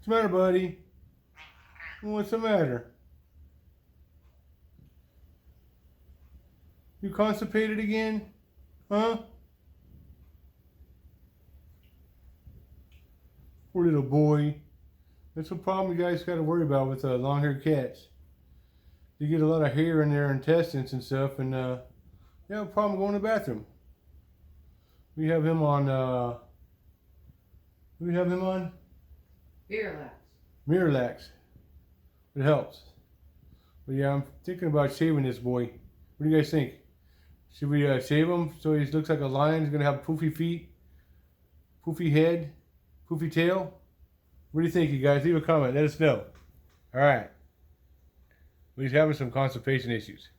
What's the matter, buddy? What's the matter? You constipated again? Huh? Poor little boy. That's a problem you guys got to worry about with long-haired cats. You get a lot of hair in their intestines and stuff, and you have a problem going to the bathroom. We have him on, what do we have him on? Miralax. Miralax. It helps. But yeah, I'm thinking about shaving this boy. What do you guys think? Should we shave him so he looks like a lion? He's going to have poofy feet, poofy head, poofy tail? What do you think, you guys? Leave a comment. Let us know. All right. He's having some constipation issues.